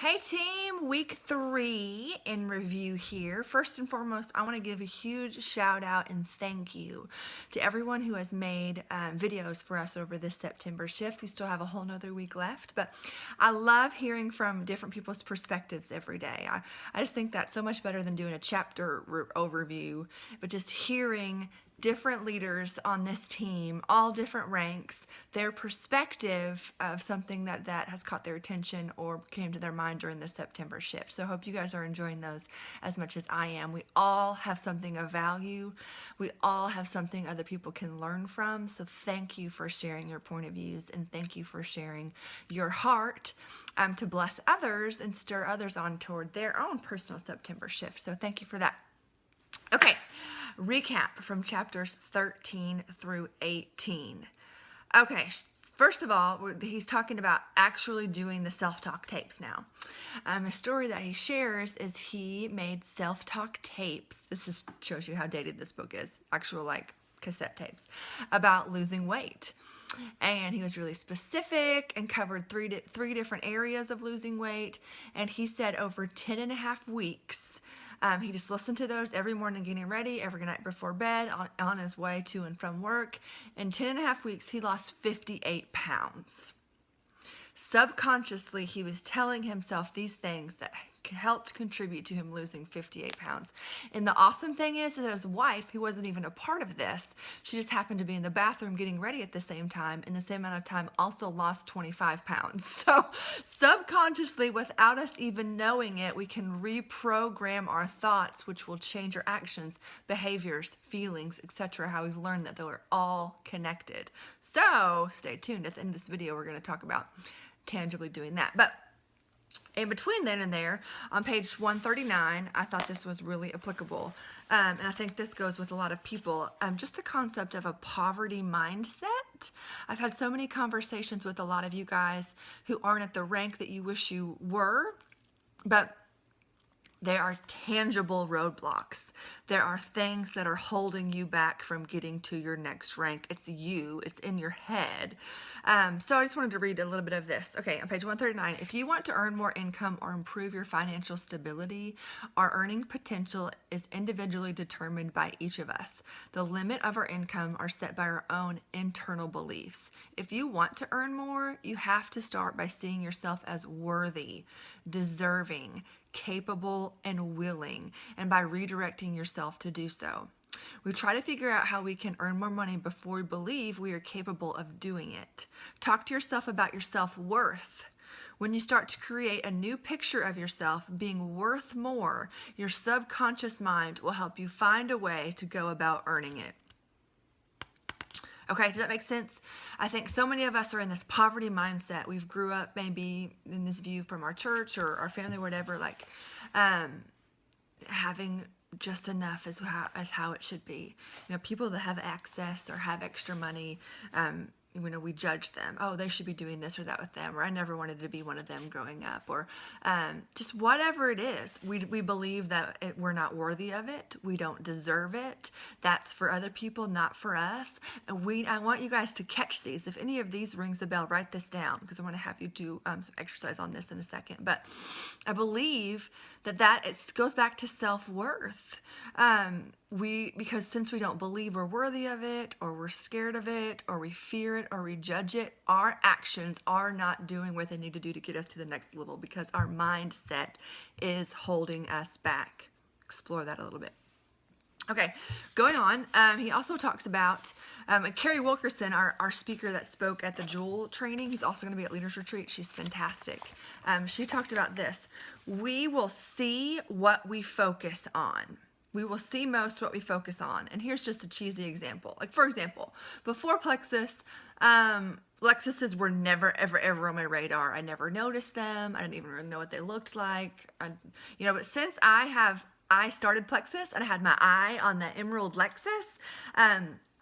Hey team, week 3 in review here. First and foremost, I want to give a huge shout out and thank you to everyone who has made videos for us over this September shift. We still have a whole nother week left, but I love hearing from different people's perspectives every day. I just think that's so much better than doing a chapter overview, but just hearing different leaders on this team, all different ranks, their perspective of something that has caught their attention or came to their mind during the September shift. So I hope you guys are enjoying those as much as I am. We all have something of value. We all have something other people can learn from. So thank you for sharing your point of views, and thank you for sharing your heart to bless others and stir others on toward their own personal September shift. So thank you for that. Okay, recap from chapters 13 through 18. Okay, first of all, he's talking about actually doing the self-talk tapes now. A story that he shares is he made self-talk tapes. This shows you how dated this book is. Actual cassette tapes about losing weight. And he was really specific and covered three different areas of losing weight. And he said over 10 and a half weeks, he just listened to those every morning getting ready, every night before bed, on his way to and from work. In 10 and a half weeks, he lost 58 pounds. Subconsciously, he was telling himself these things that helped contribute to him losing 58 pounds. And the awesome thing is that his wife, who wasn't even a part of this, she just happened to be in the bathroom getting ready at the same time, in the same amount of time, also lost 25 pounds. So subconsciously, without us even knowing it, we can reprogram our thoughts, which will change our actions, behaviors, feelings, etc. How we've learned that they're all connected. So stay tuned. At the end of this video, we're going to talk about tangibly doing that. But in between then and there, on page 139, I thought this was really applicable. And I think this goes with a lot of people. Just the concept of a poverty mindset. I've had so many conversations with a lot of you guys who aren't at the rank that you wish you were, but there are tangible roadblocks. There are things that are holding you back from getting to your next rank. It's you. It's in your head. So I just wanted to read a little bit of this. Okay, on page 139, if you want to earn more income or improve your financial stability, our earning potential is individually determined by each of us. The limit of our income are set by our own internal beliefs. If you want to earn more, you have to start by seeing yourself as worthy, deserving, capable, and willing, and by redirecting yourself to do so. We try to figure out how we can earn more money before we believe we are capable of doing it. Talk to yourself about your self-worth. When you start to create a new picture of yourself being worth more, your subconscious mind will help you find a way to go about earning it. Okay, does that make sense? I think so many of us are in this poverty mindset. We've grew up maybe in this view from our church or our family, whatever, having just enough is how it should be. You know, people that have access or have extra money, we judge them. Oh, they should be doing this or that with them, or I never wanted to be one of them growing up, or just whatever it is. We believe that we're not worthy of it. We don't deserve it. That's for other people, not for us. And I want you guys to catch these. If any of these rings a bell, write this down, because I want to have you do some exercise on this in a second. But I believe that it goes back to self-worth. Because since we don't believe we're worthy of it, or we're scared of it, or we fear it, or we judge it, our actions are not doing what they need to do to get us to the next level, because our mindset is holding us back. Explore that a little bit. Okay, going on, he also talks about Carrie Wilkerson, our speaker that spoke at the Jewel training. He's also going to be at Leaders Retreat. She's fantastic. She talked about this. We will see what we focus on. We will see most what we focus on. And here's just a cheesy example. Like, for example, before Plexus, Lexuses were never, ever, ever on my radar. I never noticed them. I didn't even really know what they looked like. But since I started Plexus and I had my eye on the Emerald Lexus,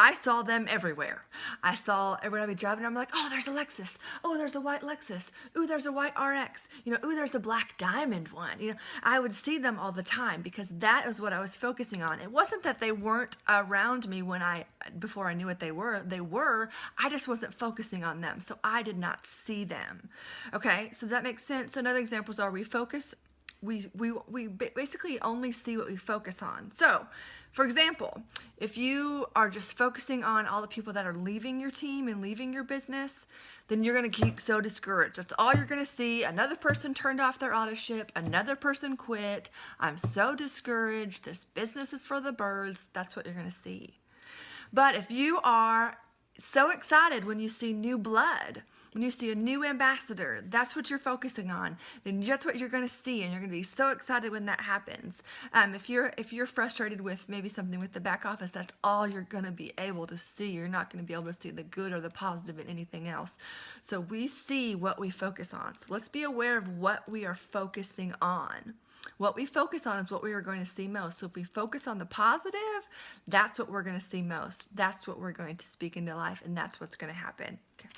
I saw them everywhere. I saw when I'd be driving, I'm like, oh, there's a Lexus. Oh, there's a white Lexus. Ooh, there's a white RX. Ooh, there's a black diamond one. I would see them all the time because that is what I was focusing on. It wasn't that they weren't around me before I knew what they were. They were. I just wasn't focusing on them, so I did not see them. Okay, so does that make sense? So another examples are we basically only see what we focus on. So, for example, if you are just focusing on all the people that are leaving your team and leaving your business, then you're going to get so discouraged. That's all you're going to see. Another person turned off their auto ship. Another person quit. I'm so discouraged. This business is for the birds. That's what you're going to see. But if you are so excited when you see new blood, when you see a new ambassador, that's what you're focusing on, then that's what you're going to see, and you're going to be so excited when that happens. If you're frustrated with maybe something with the back office, that's all you're going to be able to see. You're not going to be able to see the good or the positive in anything else. So we see what we focus on. So let's be aware of what we are focusing on. What we focus on is what we are going to see most. So if we focus on the positive, that's what we're going to see most. That's what we're going to speak into life, and that's what's going to happen. Okay.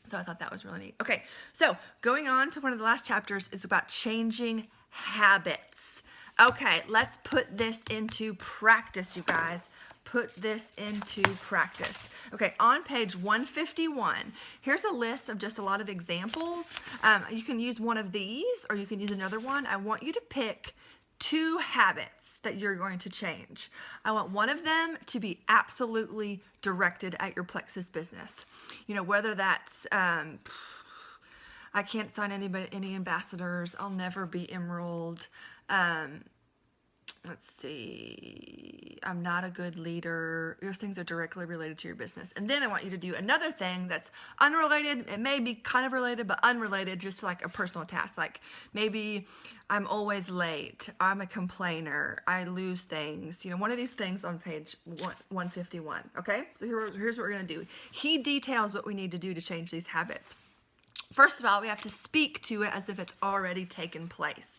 So I thought that was really neat. Okay, so going on to one of the last chapters is about changing habits. Okay, let's put this into practice, you guys. Put this into practice. Okay, on page 151, here's a list of just a lot of examples. You can use one of these or you can use another one. I want you to pick 2 habits that you're going to change. I want one of them to be absolutely directed at your Plexus business. Whether that's, I can't sign any ambassadors. I'll never be Emerald. Let's see, I'm not a good leader. Those things are directly related to your business. And then I want you to do another thing that's unrelated. It may be kind of related, but unrelated, just like a personal task. Like maybe I'm always late. I'm a complainer. I lose things. One of these things on page 151. Okay, so here's what we're going to do. He details what we need to do to change these habits. First of all, we have to speak to it as if it's already taken place.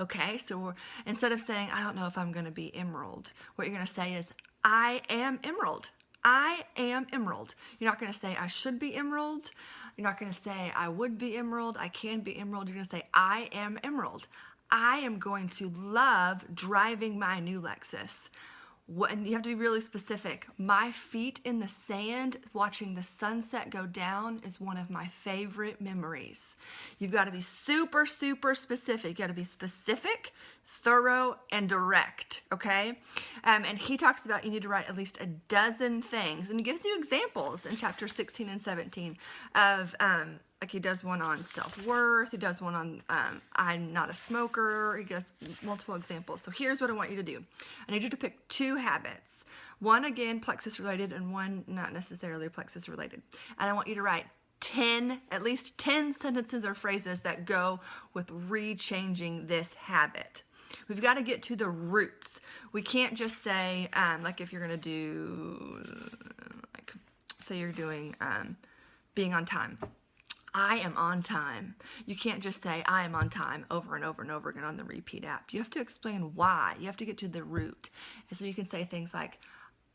Okay, so instead of saying, I don't know if I'm going to be Emerald, what you're going to say is, I am Emerald. I am Emerald. You're not going to say, I should be Emerald. You're not going to say, I would be Emerald. I can be Emerald. You're going to say, I am Emerald. I am going to love driving my new Lexus. And you have to be really specific. My feet in the sand watching the sunset go down is one of my favorite memories. You've got to be super, super specific. You got to be specific, thorough, and direct, okay? And he talks about you need to write at least a dozen things. And he gives you examples in chapter 16 and 17 of, like he does one on self-worth. He does one on I'm not a smoker. He gives multiple examples. So here's what I want you to do. I need you to pick 2 habits. One, again, Plexus related, and one not necessarily Plexus related. And I want you to write at least 10 sentences or phrases that go with re-changing this habit. We've got to get to the roots. We can't just say, like if you're going to do, like say you're doing being on time. I am on time. You can't just say I am on time over and over and over again on the repeat app. You have to explain why. You have to get to the root. And so you can say things like,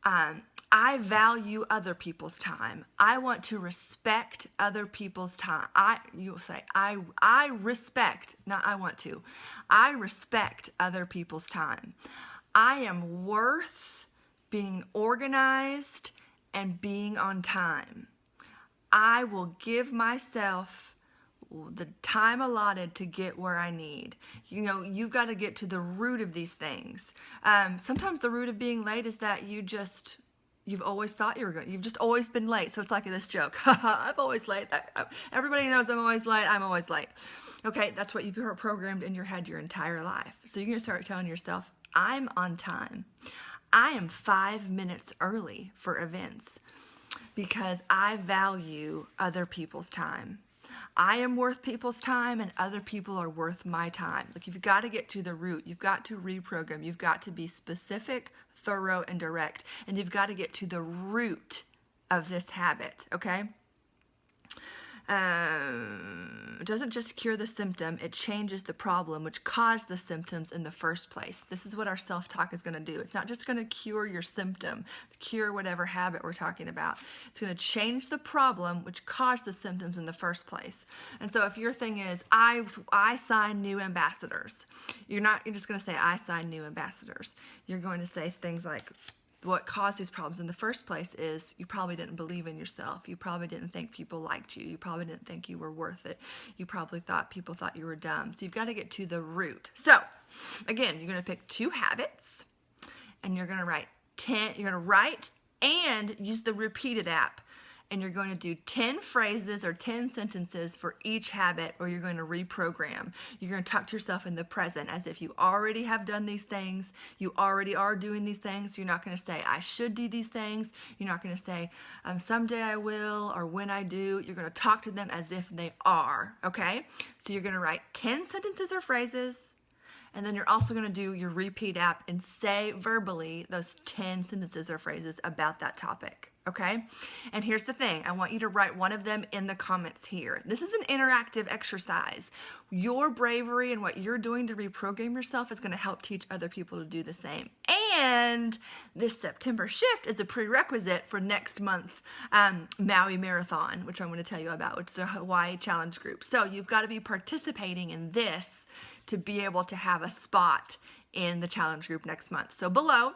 I value other people's time. I want to respect other people's time. You'll say, I respect, not I want to. I respect other people's time. I am worth being organized and being on time. I will give myself the time allotted to get where I need. You got to get to the root of these things. Sometimes the root of being late is that you've always thought you've just always been late. So it's like this joke. I'm always late. Everybody knows I'm always late. I'm always late. Okay, that's what you've programmed in your head your entire life. So you're going to start telling yourself, I'm on time. I am 5 minutes early for events, because I value other people's time. I am worth people's time, and other people are worth my time. Like, you've got to get to the root. You've got to reprogram. You've got to be specific, thorough, and direct. And you've got to get to the root of this habit, okay? It doesn't just cure the symptom, it changes the problem which caused the symptoms in the first place. This is what our self-talk is going to do. It's not just going to cure your symptom, cure whatever habit we're talking about. It's going to change the problem which caused the symptoms in the first place. And so if your thing is, I sign new ambassadors, you're just going to say, I sign new ambassadors. You're going to say things like, what caused these problems in the first place is you probably didn't believe in yourself. You probably didn't think people liked you. You probably didn't think you were worth it. You probably thought people thought you were dumb. So you've got to get to the root. So again, you're going to pick 2 habits and you're going to write 10. You're going to write and use the repeated app. And you're going to do 10 phrases or 10 sentences for each habit, or you're going to reprogram. You're going to talk to yourself in the present as if you already have done these things. You already are doing these things. You're not going to say, I should do these things. You're not going to say, someday I will, or when I do. You're going to talk to them as if they are, okay? So you're going to write 10 sentences or phrases, and then you're also going to do your repeat app and say verbally those 10 sentences or phrases about that topic. Okay? And here's the thing. I want you to write one of them in the comments here. This is an interactive exercise. Your bravery and what you're doing to reprogram yourself is going to help teach other people to do the same. And this September shift is a prerequisite for next month's Maui Marathon, which I'm going to tell you about, which is the Hawaii Challenge Group. So you've got to be participating in this to be able to have a spot in the challenge group next month. So below,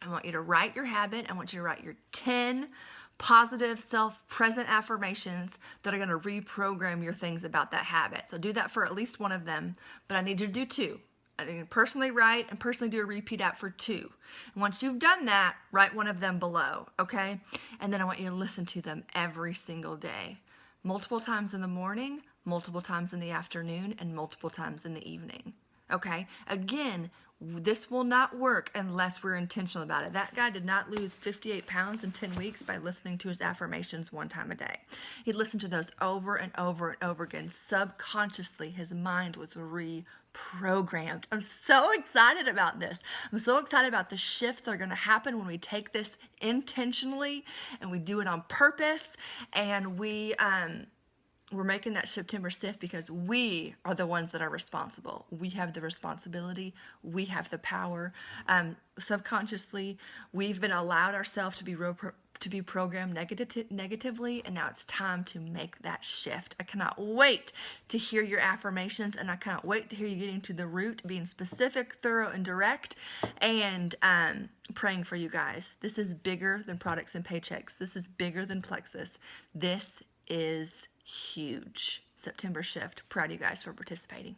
I want you to write your habit. I want you to write your 10 positive self-present affirmations that are going to reprogram your things about that habit. So do that for at least one of them, but I need you to do 2. I need you to personally write and personally do a repeat app for 2. And once you've done that, write one of them below, okay? And then I want you to listen to them every single day. Multiple times in the morning, multiple times in the afternoon, and multiple times in the evening. Okay? Again, this will not work unless we're intentional about it. That guy did not lose 58 pounds in 10 weeks by listening to his affirmations 1 time a day. He listened to those over and over and over again. Subconsciously, his mind was reprogrammed. I'm so excited about this. I'm so excited about the shifts that are going to happen when we take this intentionally and we do it on purpose, and we're making that September shift because we are the ones that are responsible. We have the responsibility. We have the power. Subconsciously, we've been allowed ourselves to be programmed negatively, and now it's time to make that shift. I cannot wait to hear your affirmations, and I cannot wait to hear you getting to the root, being specific, thorough, and direct, and praying for you guys. This is bigger than products and paychecks. This is bigger than Plexus. This is huge. September shift. Proud of you guys for participating.